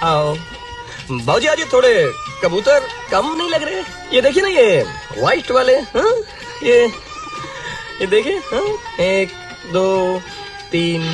आओ बाबूजी, आज ये थोड़े कबूतर कम नहीं लग रहे? ये देखिए ना, ये व्हाइट वाले, हाँ? ये देखिए, हाँ? 1 2 3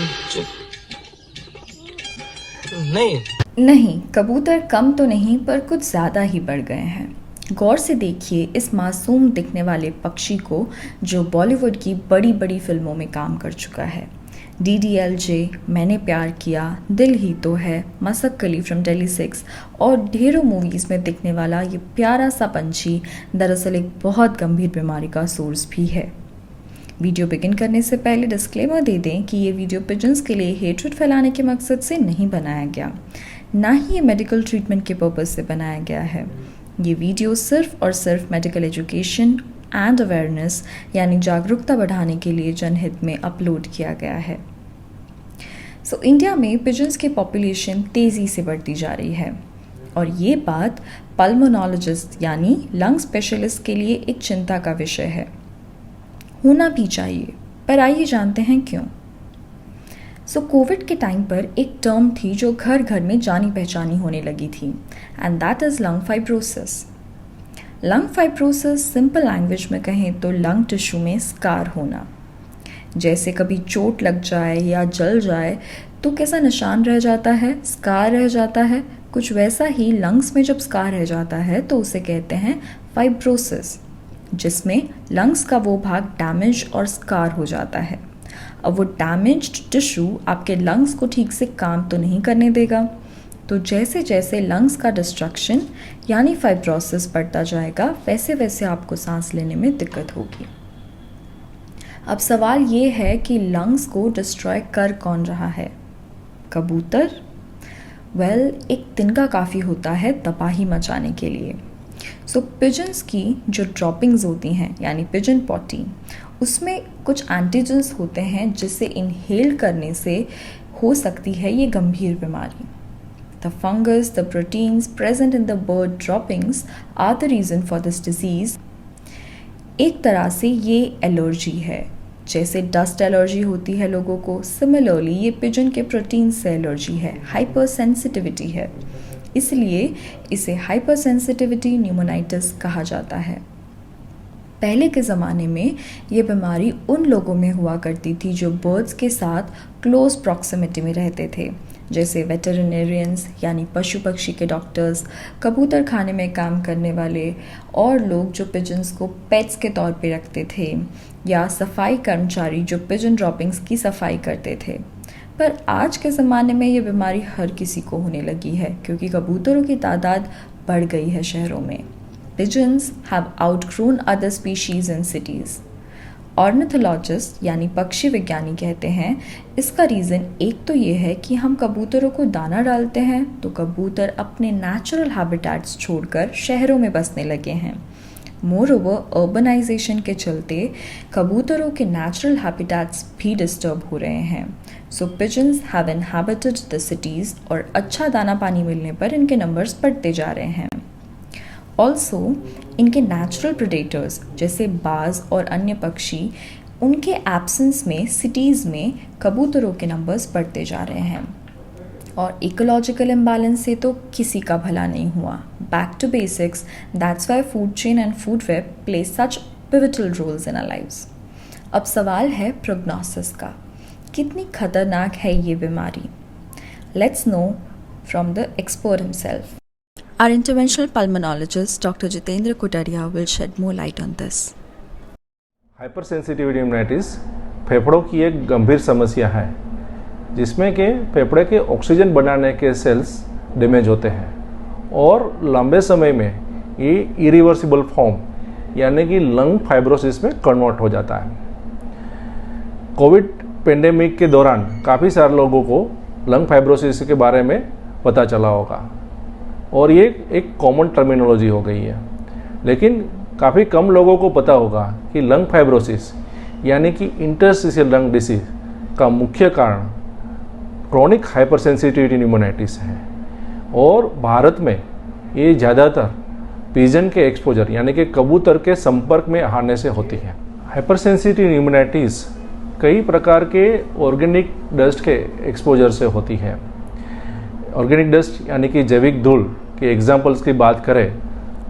हाइपरसेंसिटिविटी न्यूमोनाइटिस फेफड़ों की एक गंभीर समस्या है जिसमें कि फेफड़े के ऑक्सीजन बनाने के सेल्स डैमेज होते हैं और लंबे समय में ये इरिवर्सिबल फॉर्म यानी कि लंग फाइब्रोसिस में कन्वर्ट हो जाता है। कोविड पेंडेमिक के दौरान काफ़ी सारे लोगों को लंग फाइब्रोसिस के बारे में पता चला होगा और ये एक कॉमन टर्मिनोलॉजी हो गई है, लेकिन काफ़ी कम लोगों को पता होगा कि लंग फाइब्रोसिस यानी कि इंटरस्टिशियल लंग डिसीज का मुख्य कारण क्रोनिक हाइपरसेंसिटिविटी न्यूमोनाइटिस है और भारत में ये ज़्यादातर पिजन के एक्सपोजर यानी कि कबूतर के संपर्क में आने से होती है। हाइपरसेंसिटिव न्यूमोनाइटिस कई प्रकार के ऑर्गेनिक डस्ट के एक्सपोजर से होती है। ऑर्गेनिक डस्ट यानी कि जैविक धूल के एग्जाम्पल्स की बात करें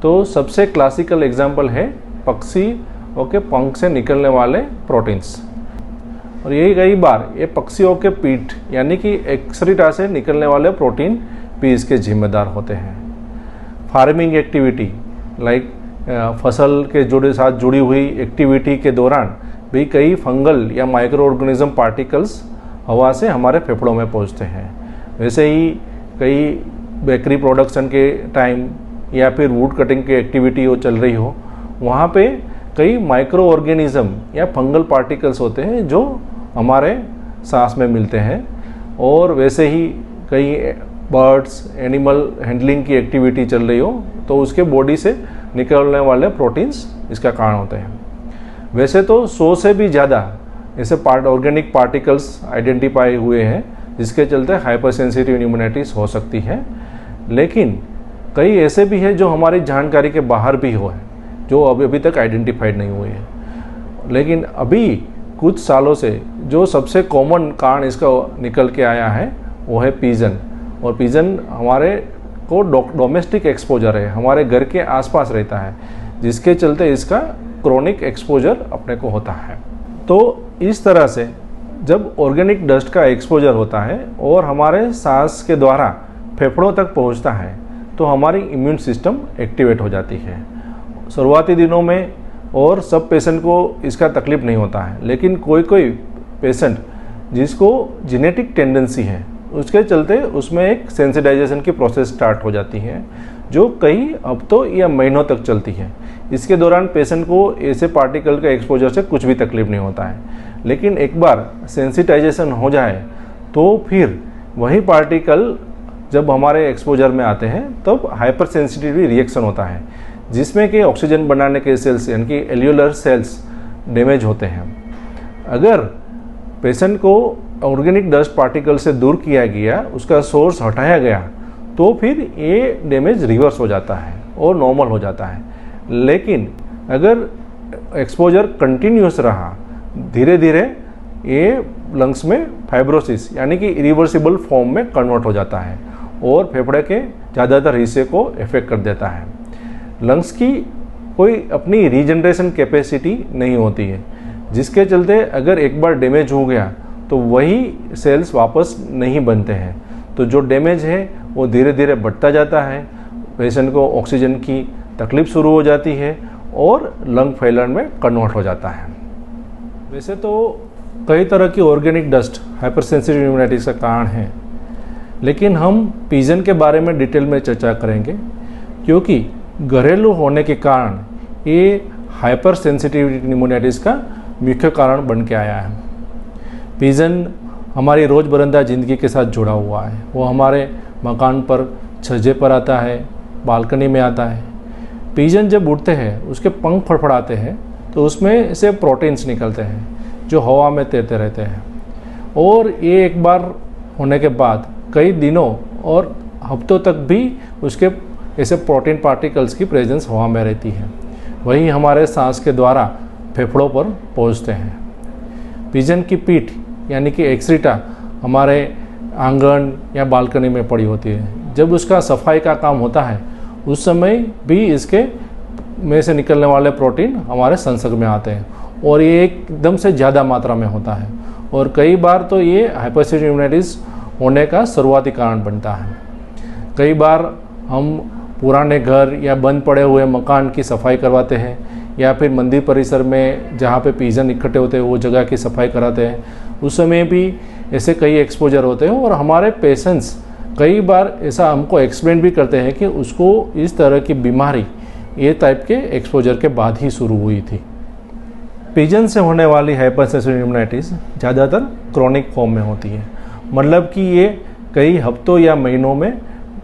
तो सबसे क्लासिकल एग्जाम्पल है पक्षियों के पंख से निकलने वाले प्रोटीन्स। और यही कई बार ये पक्षियों के पीठ यानी कि एक्सरीटा से निकलने वाले प्रोटीन भी इसके जिम्मेदार होते हैं। फार्मिंग एक्टिविटी लाइक फसल के साथ जुड़ी हुई एक्टिविटी के दौरान भी कई फंगल या माइक्रो ऑर्गेनिज्म पार्टिकल्स हवा से हमारे फेफड़ों में पहुंचते हैं। वैसे ही कई बेकरी प्रोडक्शन के टाइम या फिर वुड कटिंग की एक्टिविटी हो चल रही हो, वहाँ पे कई माइक्रो ऑर्गेनिज्म या फंगल पार्टिकल्स होते हैं जो हमारे सांस में मिलते हैं। और वैसे ही कई बर्ड्स एनिमल हैंडलिंग की एक्टिविटी चल रही हो तो उसके बॉडी से निकलने वाले प्रोटीन्स इसका कारण होते हैं। वैसे तो 100 से भी ज़्यादा ऐसे ऑर्गेनिक पार्टिकल्स आइडेंटिफाई हुए हैं जिसके चलते हाइपर सेंसिटिव इम्यूनिटीज हो सकती है, लेकिन कई ऐसे भी हैं जो हमारी जानकारी के बाहर भी हो हैं जो अभी तक आइडेंटिफाइड नहीं हुए हैं। लेकिन अभी कुछ सालों से जो सबसे कॉमन कारण इसका निकल के आया है वो है पीजन। और पीजन हमारे को डोमेस्टिक एक्सपोजर है, हमारे घर के आसपास रहता है, जिसके चलते इसका क्रोनिक एक्सपोजर अपने को होता है। तो इस तरह से जब ऑर्गेनिक डस्ट का एक्सपोजर होता है और हमारे सांस के द्वारा फेफड़ों तक पहुंचता है तो हमारी इम्यून सिस्टम एक्टिवेट हो जाती है। शुरुआती दिनों में और सब पेशेंट को इसका तकलीफ नहीं होता है, लेकिन कोई कोई पेशेंट जिसको जेनेटिक टेंडेंसी है उसके चलते उसमें एक सेंसिटाइजेशन की प्रोसेस स्टार्ट हो जाती है जो कई हफ्तों या महीनों तक चलती है। इसके दौरान पेशेंट को ऐसे पार्टिकल के एक्सपोजर से कुछ भी तकलीफ नहीं होता है, लेकिन एक बार सेंसिटाइजेशन हो जाए तो फिर वही पार्टिकल जब हमारे एक्सपोजर में आते हैं तब हाइपर सेंसिटिविटी रिएक्शन होता है जिसमें कि ऑक्सीजन बनाने के सेल्स यानी कि एल्यूलर सेल्स डैमेज होते हैं। अगर पेशेंट को ऑर्गेनिक डस्ट पार्टिकल से दूर किया गया, उसका सोर्स हटाया गया, तो फिर ये डैमेज रिवर्स हो जाता है और नॉर्मल हो जाता है। लेकिन अगर एक्सपोजर कंटिन्यूस रहा, धीरे धीरे ये लंग्स में फाइब्रोसिस यानी कि इरिवर्सिबल फॉर्म में कन्वर्ट हो जाता है और फेफड़े के ज़्यादातर हिस्से को इफेक्ट कर देता है। लंग्स की कोई अपनी रीजनरेशन कैपेसिटी नहीं होती है, जिसके चलते अगर एक बार डैमेज हो गया तो वही सेल्स वापस नहीं बनते हैं। तो जो डैमेज है वो धीरे धीरे बढ़ता जाता है, पेशेंट को ऑक्सीजन की तकलीफ शुरू हो जाती है और लंग फेलियर में कन्वर्ट हो जाता है। वैसे तो कई तरह की organic dust hyper sensitive immunities का कारण है, लेकिन हम पीजन के बारे में डिटेल में चर्चा करेंगे क्योंकि घरेलू होने के कारण ये हाइपर सेंसिटिव इम्यूनिटीज का मुख्य कारण बन के आया है। पीजन हमारी रोज़मर्रा ज़िंदगी के साथ जुड़ा हुआ है। वो हमारे मकान पर छज्जे पर आता है, बालकनी में आता है। पीजन जब उड़ते हैं उसके पंख फड़फड़ाते हैं तो उसमें से प्रोटीन्स निकलते हैं जो हवा में तैरते रहते हैं और ये एक बार होने के बाद कई दिनों और हफ्तों तक भी उसके ऐसे प्रोटीन पार्टिकल्स की प्रेजेंस हवा में रहती है। वही हमारे सांस के द्वारा फेफड़ों पर पहुंचते हैं। पीजन की पीठ यानी कि एक्सरीटा हमारे आंगन या बालकनी में पड़ी होती है। जब उसका सफाई का काम होता है उस समय भी इसके में से निकलने वाले प्रोटीन हमारे संसर्ग में आते हैं और ये एकदम से ज़्यादा मात्रा में होता है और कई बार तो ये हाइपरसेंसिटिव इम्यूनिटीज होने का शुरुआती कारण बनता है। कई बार हम पुराने घर या बंद पड़े हुए मकान की सफाई करवाते हैं या फिर मंदिर परिसर में जहाँ पे पीजन इकट्ठे होते हैं वो जगह की सफाई कराते हैं, उस समय भी ऐसे कई एक्सपोजर होते हैं और हमारे पेशेंट्स कई बार ऐसा हमको एक्सप्लेन भी करते हैं कि उसको इस तरह की बीमारी ये टाइप के एक्सपोजर के बाद ही शुरू हुई थी। पीजन से होने वाली हाइपरसेंसिटिव इम्यूनिटीज ज़्यादातर क्रोनिक फॉर्म में होती है, मतलब कि ये कई हफ्तों या महीनों में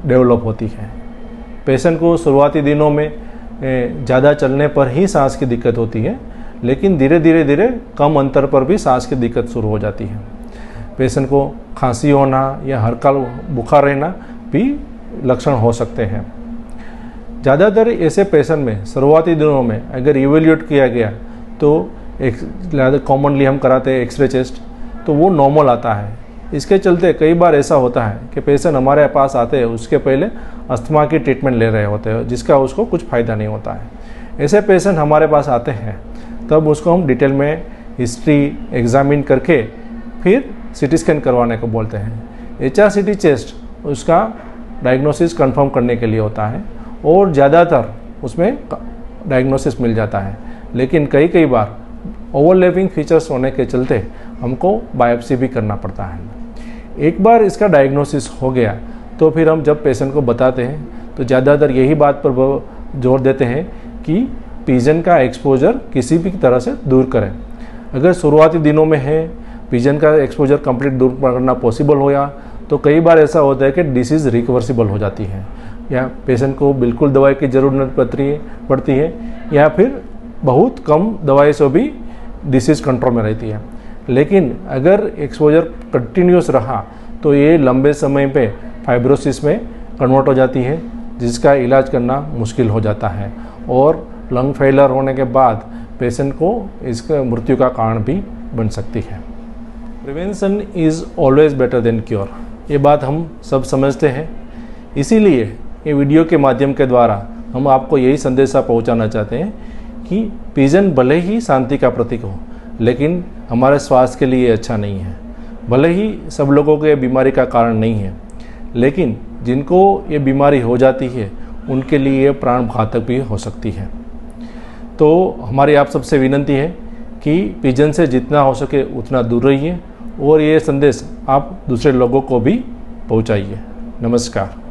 डेवलप होती है। पेशेंट को शुरुआती दिनों में ज़्यादा चलने पर ही सांस की दिक्कत होती है, लेकिन धीरे धीरे कम अंतर पर भी सांस की दिक्कत शुरू हो जाती है। पेशेंट को खांसी होना या हल्का बुखार रहना भी लक्षण हो सकते हैं। ज़्यादातर ऐसे पेशेंट में शुरुआती दिनों में अगर इवेल्यूएट किया गया तो एक कॉमनली हम कराते हैं एक्सरे चेस्ट, तो वो नॉर्मल आता है इसके चलते कई बार ऐसा होता है कि पेशेंट हमारे पास आते हैं उसके पहले अस्थमा की ट्रीटमेंट ले रहे होते हैं जिसका उसको कुछ फ़ायदा नहीं होता है। ऐसे पेशेंट हमारे पास आते हैं तब उसको हम डिटेल में हिस्ट्री एग्जामिन करके फिर सीटी स्कैन करवाने को बोलते हैं। HRCT चेस्ट उसका डायग्नोसिस कंफर्म करने के लिए होता है और ज़्यादातर उसमें डायग्नोसिस मिल जाता है, लेकिन कई बार ओवरलैपिंग फीचर्स होने के चलते हमको बायोप्सी भी करना पड़ता है। एक बार इसका डायग्नोसिस हो गया तो फिर हम जब पेशेंट को बताते हैं तो ज़्यादातर यही बात पर जोर देते हैं कि पिजन का एक्सपोजर किसी भी तरह से दूर करें। अगर शुरुआती दिनों में है पिजन का एक्सपोजर कंप्लीट दूर करना पॉसिबल हो या तो कई बार ऐसा होता है कि डिसीज़ रिकवर्सिबल हो जाती है या पेशेंट को बिल्कुल दवाई की ज़रूरत पड़ती है या फिर बहुत कम दवाई से भी डिसीज़ कंट्रोल में रहती है। लेकिन अगर एक्सपोजर कंटिन्यूस रहा तो ये लंबे समय पे फाइब्रोसिस में कन्वर्ट हो जाती है जिसका इलाज करना मुश्किल हो जाता है और लंग फेलियर होने के बाद पेशेंट को इसका मृत्यु का कारण भी बन सकती है। Prevention is always better than cure, ये बात हम सब समझते हैं। इसीलिए ये वीडियो के माध्यम के द्वारा हम आपको यही संदेशा पहुंचाना चाहते हैं कि पिजन भले ही शांति का प्रतीक हो लेकिन हमारे स्वास्थ्य के लिए अच्छा नहीं है। भले ही सब लोगों को ये बीमारी का कारण नहीं है, लेकिन जिनको ये बीमारी हो जाती है उनके लिए ये प्राण घातक भी हो सकती है। तो हमारी आप सबसे विनती है कि पिजन से जितना हो सके उतना दूर रहिए और ये संदेश आप दूसरे लोगों को भी पहुंचाइए। नमस्कार।